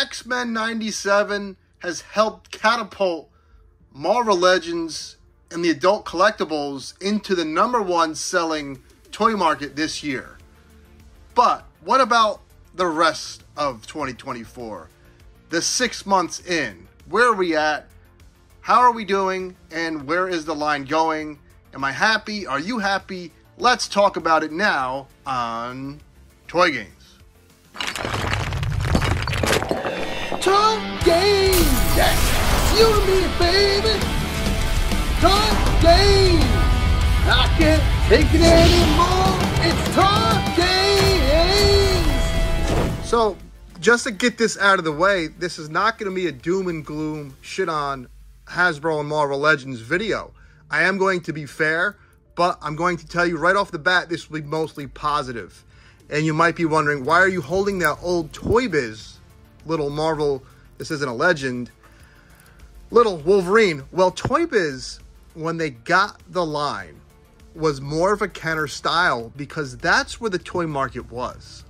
X-Men 97 has helped catapult Marvel Legends and the adult collectibles into the #1 selling toy market this year. But what about the rest of 2024? The 6 months in, where are we at? How are we doing? And where is the line going? Am I happy? Are you happy? Let's talk about it now on Toy Games. Toy Games! Yes! It's you and me, baby! Toy Games! I can't take it anymore! It's Toy Games! So, just to get this out of the way, this is not going to be a doom and gloom shit on Hasbro and Marvel Legends video. I am going to be fair, but I'm going to tell you right off the bat, this will be mostly positive. And you might be wondering, why are you holding that old Toy Biz little Marvel, this isn't a legend, little Wolverine? Well, Toy Biz, when they got the line, was more of a Kenner style because that's where the toy market was.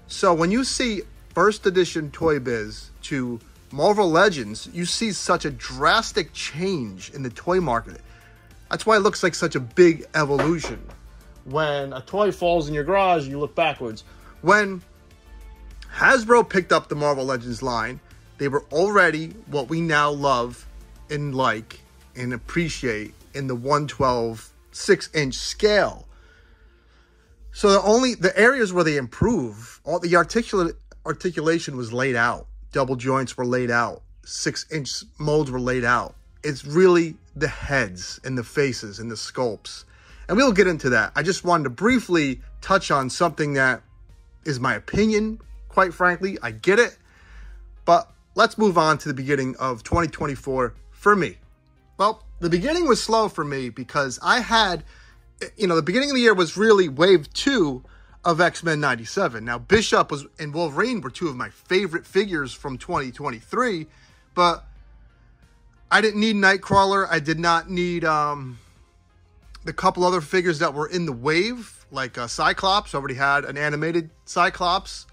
So when you see first edition Toy Biz to Marvel Legends, you see such a drastic change in the toy market. That's why it looks like such a big evolution. When a toy falls in your garage, you look backwards. When Hasbro picked up the Marvel Legends line, they were already what we now love and like and appreciate in the 1/12 6-inch scale. So the areas where they improve, all the articulation was laid out. Double joints were laid out. 6-inch molds were laid out. It's really the heads and the faces and the sculpts. And we'll get into that. I just wanted to briefly touch on something that is my opinion, quite frankly. I get it. But let's move on to the beginning of 2024 for me. Well, the beginning was slow for me because I had, the beginning of the year was really wave 2 of X-Men 97. Now, Bishop and Wolverine were two of my favorite figures from 2023, but I didn't need Nightcrawler. I did not need the couple other figures that were in the wave, like Cyclops. I already had an animated Cyclops.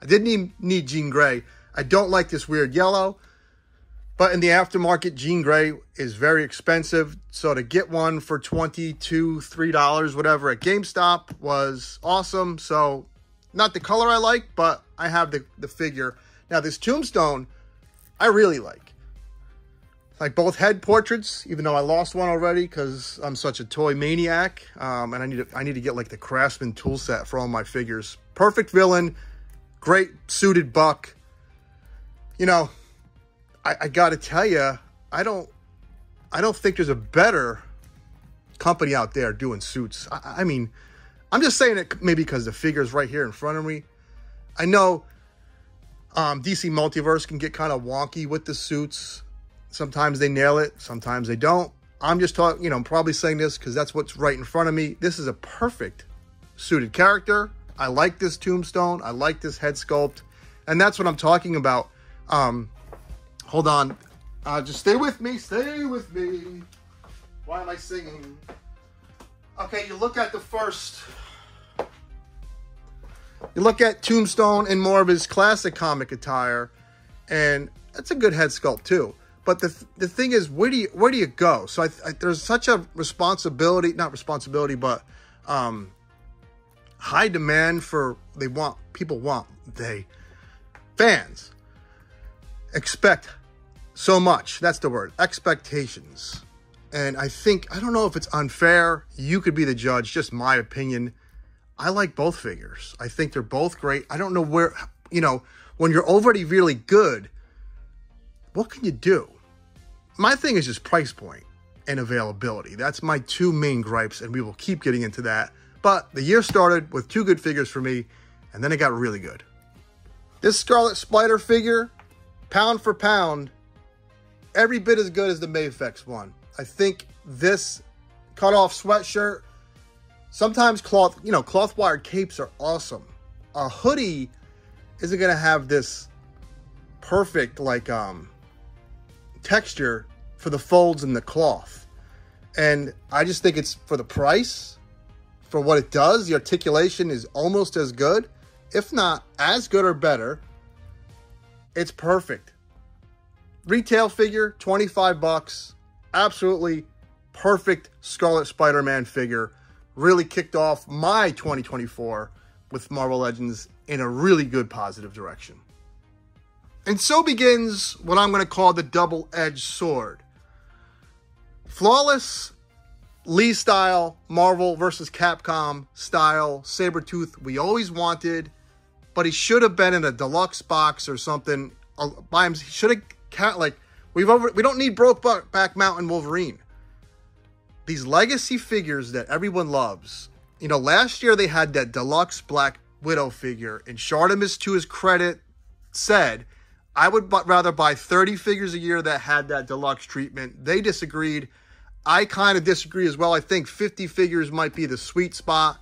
I didn't need Jean Grey. I don't like this weird yellow, but in the aftermarket, Jean Grey is very expensive. So to get one for $22, $3, whatever at GameStop was awesome. So not the color I like, but I have the figure. Now this Tombstone, I really like. Like both head portraits, even though I lost one already because I'm such a toy maniac. And I need to get like the Craftsman tool set for all my figures. Perfect villain, great suited buck. I gotta tell you, I don't think there's a better company out there doing suits. I mean, I'm just saying it maybe because the figure's right here in front of me. I know DC Multiverse can get kind of wonky with the suits. Sometimes they nail it, sometimes they don't. I'm just talking, I'm probably saying this because that's what's right in front of me. This is a perfect suited character. I like this Tombstone. I like this head sculpt. And that's what I'm talking about. Hold on. Just stay with me. Stay with me. Why am I singing? Okay, you look at the first. You look at Tombstone in more of his classic comic attire, and that's a good head sculpt too. But the thing is, where do you go? So there's such a responsibility, not responsibility, but high demand for fans expect so much. That's the word, expectations. And I don't know if it's unfair. You could be the judge, just my opinion. I like both figures. I think they're both great. I don't know where, when you're already really good, what can you do? My thing is just price point and availability. That's my two main gripes, and we will keep getting into that. But the year started with two good figures for me, and then it got really good. This Scarlet Spider figure, pound for pound, every bit as good as the Mafex one. I think this cut-off sweatshirt, sometimes cloth wired capes are awesome. A hoodie isn't going to have this perfect, texture for the folds in the cloth. And I just think it's, for the price, for what it does, the articulation is almost as good, if not as good or better It's perfect. Retail figure, 25 bucks. Absolutely perfect Scarlet Spider-Man figure. Really kicked off my 2024 with Marvel Legends in a really good positive direction. And so begins what I'm going to call the double-edged sword. Flawless Lee style, Marvel versus Capcom style Sabretooth we always wanted, but he should have been in a deluxe box or something by him. He should have, like, we don't need Brokeback Mountain Wolverine. These legacy figures that everyone loves. You know, last year they had that deluxe Black Widow figure, and Shardamus, to his credit, said, I would rather buy 30 figures a year that had that deluxe treatment. They disagreed. I kind of disagree as well. I think 50 figures might be the sweet spot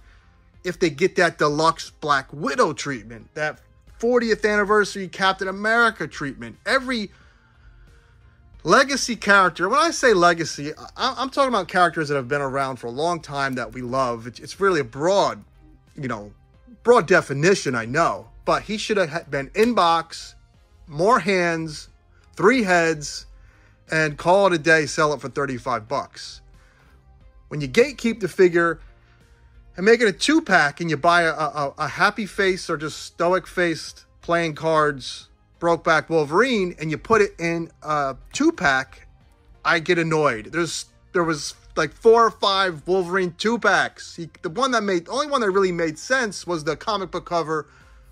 if they get that deluxe Black Widow treatment, that 40th anniversary Captain America treatment. Every legacy character, when I say legacy, I'm talking about characters that have been around for a long time that we love. It's really a broad, broad definition, I know. But he should have been in box, more hands, 3 heads, and call it a day, sell it for 35 bucks. When you gatekeep the figure and make it a 2-pack and you buy a happy face or just stoic-faced playing cards Brokeback Wolverine and you put it in a 2-pack, I get annoyed. There was like 4 or 5 Wolverine 2-packs. The only one that really made sense was the comic book cover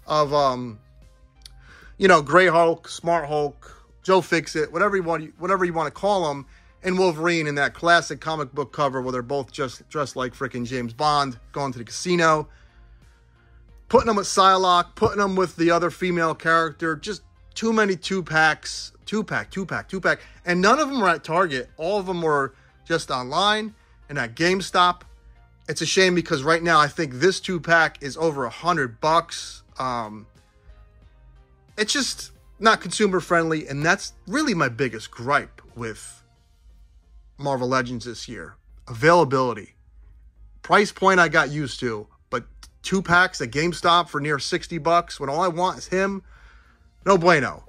of Grey Hulk, Smart Hulk, Joe Fixit, whatever you want to call them, and Wolverine in that classic comic book cover where they're both just dressed like freaking James Bond, going to the casino, putting them with Psylocke, putting them with the other female character, just too many 2-packs, 2-pack, and none of them were at Target. All of them were just online and at GameStop. It's a shame because right now I think this 2-pack is over $100. It's just not consumer friendly, and that's really my biggest gripe with Marvel Legends this year. Availability. Price point I got used to, but 2-packs at GameStop for near $60 when all I want is him, no bueno.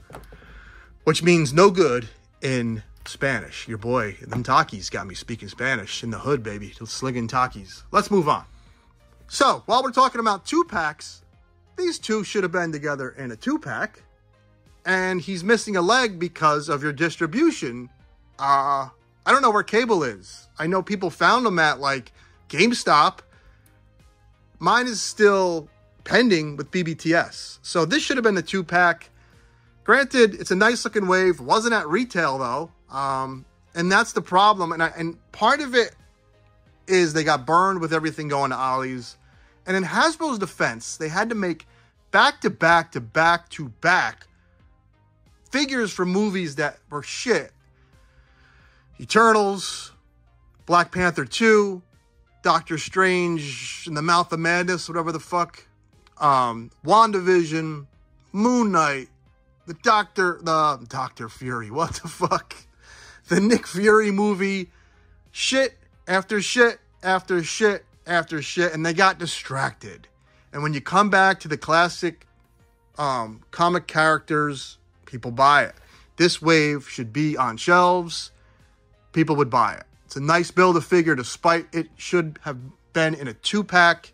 Which means no good in Spanish. Your boy, them Takis got me speaking Spanish in the hood, baby. Slinging Takis. Let's move on. So, while we're talking about 2-packs, these two should have been together in a 2-pack. And he's missing a leg because of your distribution. I don't know where Cable is. I know people found him at, like, GameStop. Mine is still pending with BBTS. So this should have been a 2-pack. Granted, it's a nice-looking wave. Wasn't at retail, though. And that's the problem. And part of it is they got burned with everything going to Ollie's. And in Hasbro's defense, they had to make back-to-back figures for movies that were shit. Eternals, Black Panther 2, Doctor Strange in the Mouth of Madness, whatever the fuck, WandaVision, Moon Knight, the Doctor Fury, what the fuck, the Nick Fury movie, shit after shit after shit after shit, and they got distracted. And when you come back to the classic comic characters, people buy it. This wave should be on shelves. People would buy it. It's a nice build-a-figure despite it should have been in a 2-pack.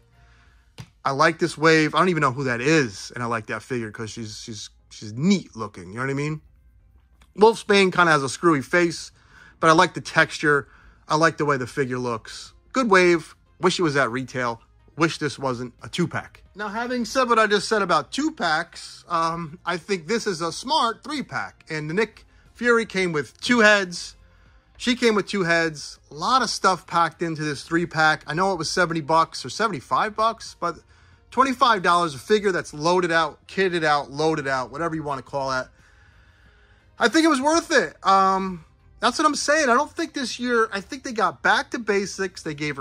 I like this wave. I don't even know who that is, and I like that figure because she's neat looking. You know what I mean? Wolfsbane kind of has a screwy face, but I like the texture. I like the way the figure looks. Good wave. Wish it was at retail. Wish this wasn't a 2-pack. Now, having said what I just said about 2-packs, I think this is a smart 3-pack. And the Nick Fury came with 2 heads. She came with 2 heads. A lot of stuff packed into this 3-pack. I know it was $70 or $75, but $25 a figure that's loaded out, kitted out, loaded out, whatever you want to call it. I think it was worth it. That's what I'm saying. I don't think this year, I think they got back to basics. They gave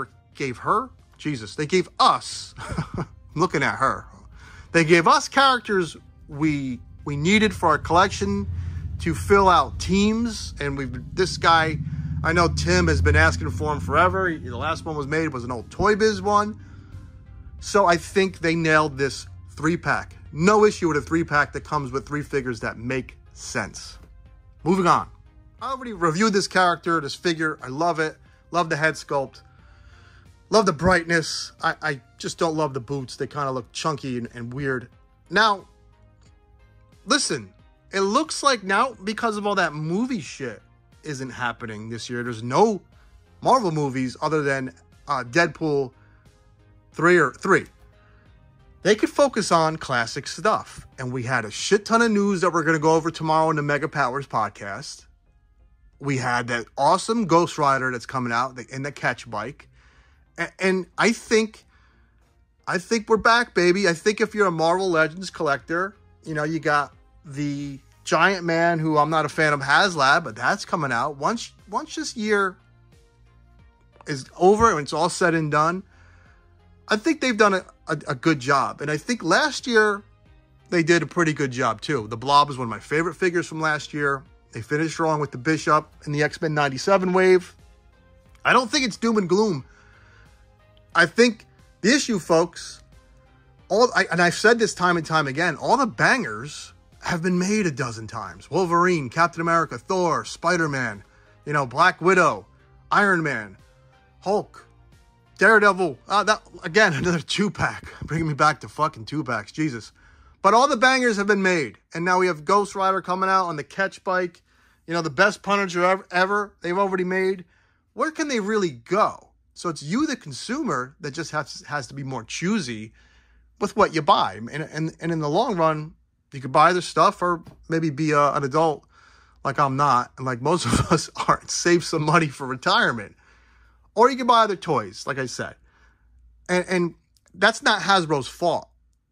her, Jesus, they gave us, I'm looking at her. They gave us characters we needed for our collection to fill out teams. And this guy, I know Tim has been asking for him forever. The last one was an old Toy Biz one. So I think they nailed this 3-pack. no issue with a 3-pack that comes with 3 figures that make sense. Moving on. I already reviewed this character, this figure. I love it. Love the head sculpt. Love the brightness. I just don't love the boots. They kind of look chunky and weird. Now, listen, it looks like now, because of all that movie shit isn't happening this year, there's no Marvel movies other than Deadpool 3. They could focus on classic stuff. And we had a shit ton of news that we're going to go over tomorrow in the Mega Powers podcast. We had that awesome Ghost Rider that's coming out in the Catch Bike. And I think we're back, baby. I think if you're a Marvel Legends collector, you know, you got the Giant Man, who I'm not a fan of HasLab, but that's coming out. Once this year is over and it's all said and done, I think they've done a good job. And I think last year they did a pretty good job too. The Blob is one of my favorite figures from last year. They finished strong with the Bishop and the X-Men 97 wave. I don't think it's doom and gloom. I think the issue, folks, and I've said this time and time again, all the bangers have been made a dozen times. Wolverine, Captain America, Thor, Spider-Man, you know, Black Widow, Iron Man, Hulk, Daredevil. That again, another 2-pack. Bringing me back to fucking 2-packs, Jesus. But all the bangers have been made. And now we have Ghost Rider coming out on the Catch Bike. You know, the best Punisher ever they've already made. Where can they really go? So it's you, the consumer, that just has to be more choosy with what you buy. And in the long run, you could buy the stuff or maybe be an adult like I'm not, and like most of us are, and save some money for retirement. Or you can buy other toys, like I said. And that's not Hasbro's fault.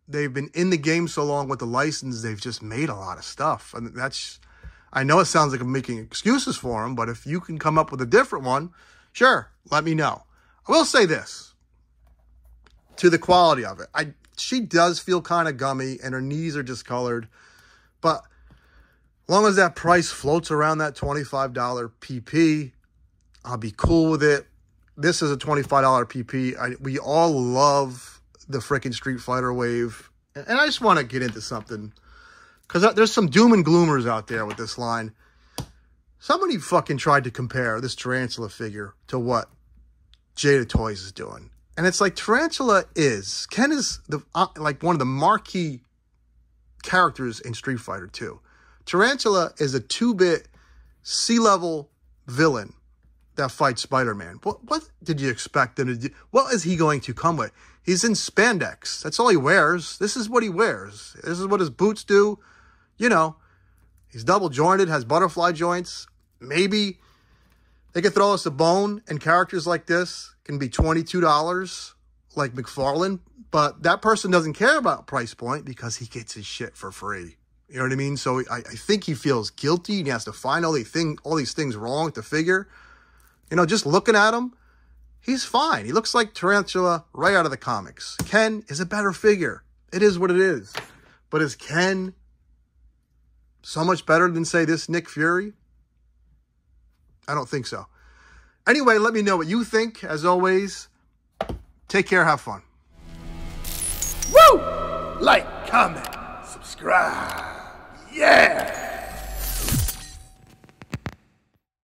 They've been in the game so long with the license, they've just made a lot of stuff. And that's, I know it sounds like I'm making excuses for them, but if you can come up with a different one, sure, let me know. I will say this, to the quality of it. She does feel kind of gummy, and her knees are discolored. But as long as that price floats around that $25 PP, I'll be cool with it. This is a $25 PP. We all love the freaking Street Fighter wave. And I just want to get into something, because there's some doom and gloomers out there with this line. Somebody fucking tried to compare this Tarantula figure to what Jada Toys is doing. And it's like, Tarantula Ken is like one of the marquee characters in Street Fighter 2. Tarantula is a 2-bit C-level villain that fights Spider-Man. What did you expect him to do? What is he going to come with? He's in spandex. That's all he wears. This is what he wears. This is what his boots do. You know, he's double jointed, has butterfly joints. Maybe they could throw us a bone, and characters like this can be $22 like McFarlane, but that person doesn't care about price point because he gets his shit for free. You know what I mean? So I think he feels guilty, and he has to find all these things wrong with the figure. You know, just looking at him, he's fine. He looks like Tarantula right out of the comics. Ken is a better figure. It is what it is. But is Ken so much better than, say, this Nick Fury? I don't think so. Anyway, let me know what you think. As always, take care, have fun. Woo! Like, comment, subscribe. Yeah!